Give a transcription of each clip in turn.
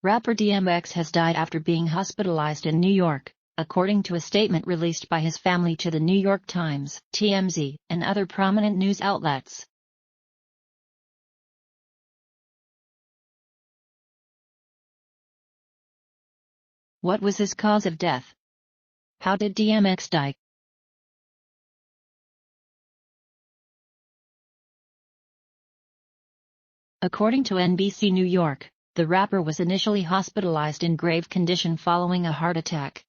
Rapper DMX has died after being hospitalized in New York, according to a statement released by his family to the New York Times, TMZ, and other prominent news outlets. What was his cause of death? How did DMX die? According to NBC New York, the rapper was initially hospitalized in grave condition following a heart attack.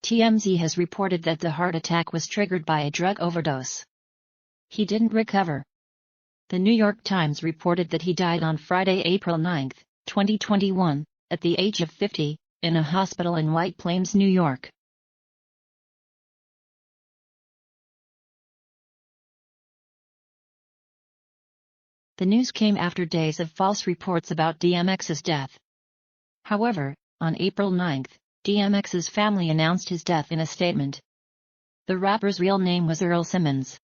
TMZ has reported that the heart attack was triggered by a drug overdose. He didn't recover. The New York Times reported that he died on Friday, April 9, 2021, at the age of 50, in a hospital in White Plains, New York. The news came after days of false reports about DMX's death. However, on April 9, DMX's family announced his death in a statement. The rapper's real name was Earl Simmons.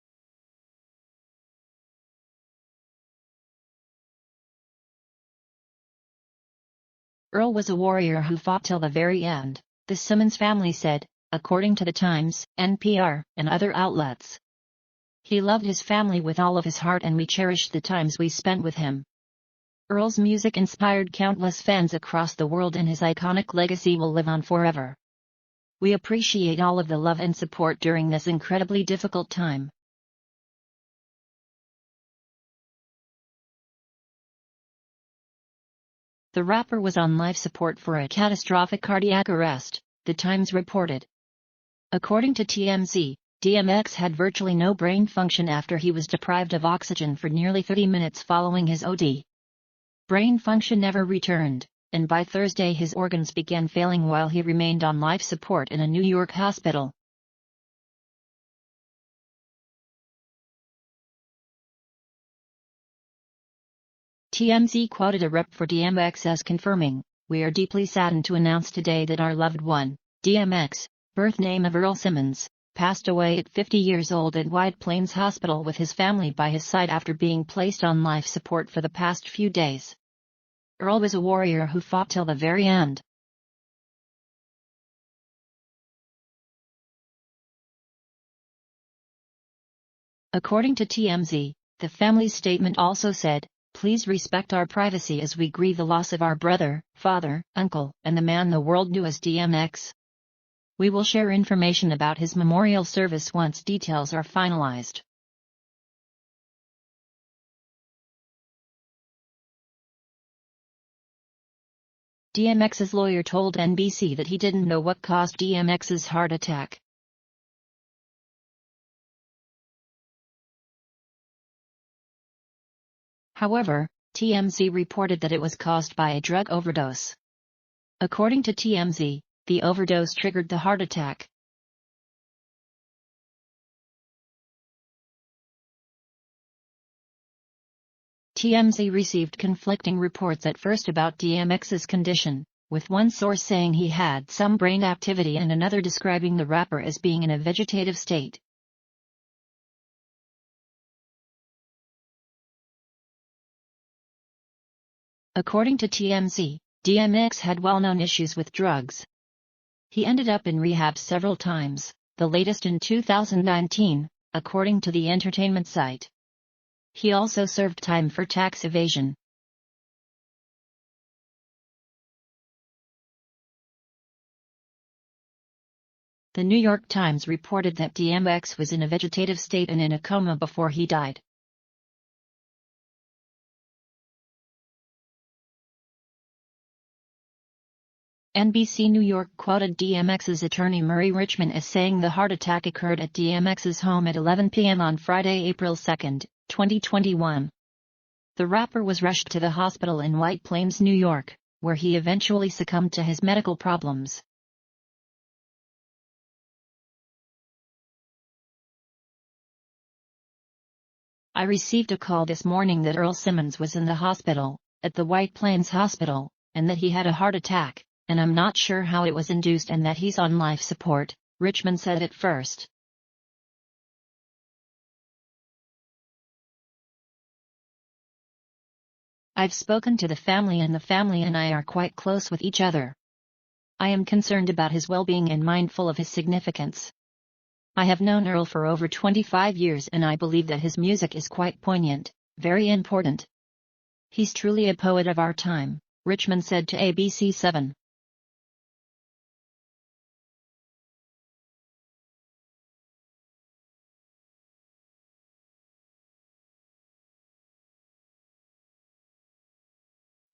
Earl was a warrior who fought till the very end, the Simmons family said, according to The Times, NPR, and other outlets. He loved his family with all of his heart and we cherished the times we spent with him. Earl's music inspired countless fans across the world and his iconic legacy will live on forever. We appreciate all of the love and support during this incredibly difficult time. The rapper was on life support for a catastrophic cardiac arrest, The Times reported. According to TMZ, DMX had virtually no brain function after he was deprived of oxygen for nearly 30 minutes following his OD. Brain function never returned, and by Thursday his organs began failing while he remained on life support in a New York hospital. TMZ quoted a rep for DMX as confirming, "We are deeply saddened to announce today that our loved one, DMX, birth name of Earl Simmons, passed away at 50 years old at White Plains Hospital with his family by his side after being placed on life support for the past few days. Earl was a warrior who fought till the very end." According to TMZ, the family's statement also said, "Please respect our privacy as we grieve the loss of our brother, father, uncle, and the man the world knew as DMX. We will share information about his memorial service once details are finalized." DMX's lawyer told NBC that he didn't know what caused DMX's heart attack. However, TMZ reported that it was caused by a drug overdose. According to TMZ, the overdose triggered the heart attack. TMZ received conflicting reports at first about DMX's condition, with one source saying he had some brain activity and another describing the rapper as being in a vegetative state. According to TMZ, DMX had well-known issues with drugs. He ended up in rehab several times, the latest in 2019, according to the entertainment site. He also served time for tax evasion. The New York Times reported that DMX was in a vegetative state and in a coma before he died. NBC New York quoted DMX's attorney Murray Richmond as saying the heart attack occurred at DMX's home at 11 p.m. on Friday, April 2, 2021. The rapper was rushed to the hospital in White Plains, New York, where he eventually succumbed to his medical problems. "I received a call this morning that Earl Simmons was in the hospital, at the White Plains Hospital, and that he had a heart attack, and I'm not sure how it was induced and that he's on life support," Richmond said at first. I've spoken to the family and I are quite close with each other. I am concerned about his well-being and mindful of his significance. I have known Earl for over 25 years and I believe that his music is quite poignant, very important. He's truly a poet of our time, Richmond said to ABC7.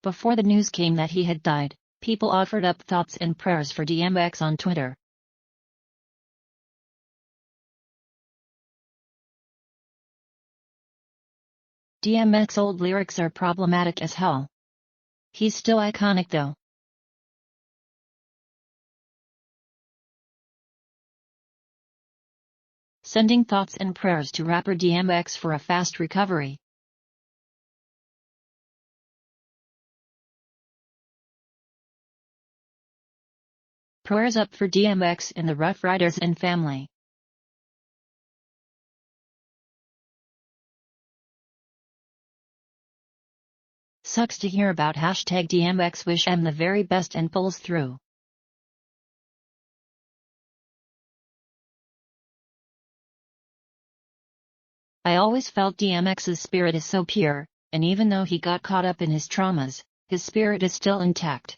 Before the news came that he had died, people offered up thoughts and prayers for DMX on Twitter. DMX's old lyrics are problematic as hell. He's still iconic though. Sending thoughts and prayers to rapper DMX for a fast recovery. Prayers up for DMX and the Rough Riders and family. Sucks to hear about #DMX wish him the very best and pulls through. I always felt DMX's spirit is so pure, and even though he got caught up in his traumas, his spirit is still intact.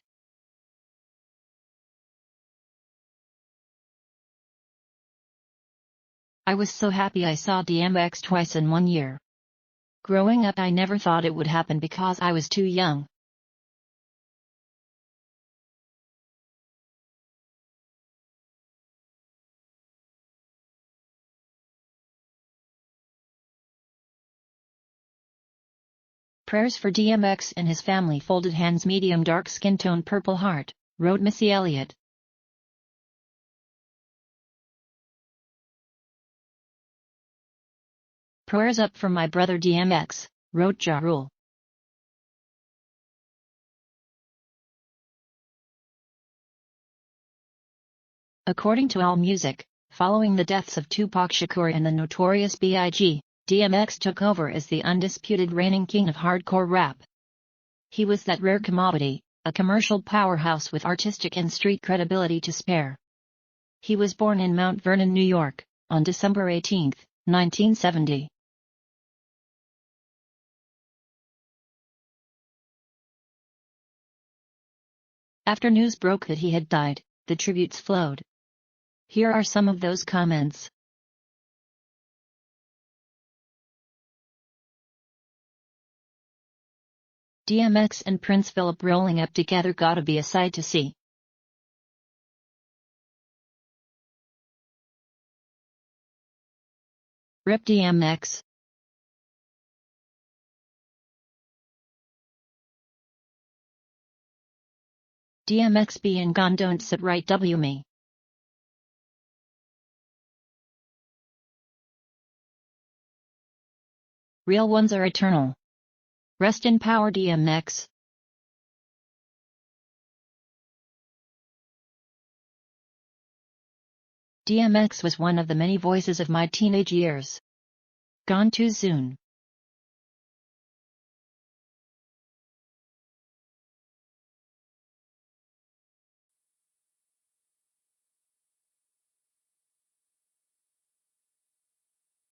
I was so happy I saw DMX twice in 1 year. Growing up I never thought it would happen because I was too young. Prayers for DMX and his family. Folded hands, medium dark skin tone, purple heart, wrote Missy Elliott. Prayers up for my brother DMX, wrote Ja Rule. According to AllMusic, following the deaths of Tupac Shakur and the Notorious B.I.G., DMX took over as the undisputed reigning king of hardcore rap. He was that rare commodity, a commercial powerhouse with artistic and street credibility to spare. He was born in Mount Vernon, New York, on December 18, 1970. After news broke that he had died, the tributes flowed. Here are some of those comments. DMX and Prince Philip rolling up together, gotta be a sight to see. Rip DMX. DMX being gone don't sit right, me. Real ones are eternal. Rest in power, DMX. DMX was one of the many voices of my teenage years. Gone too soon.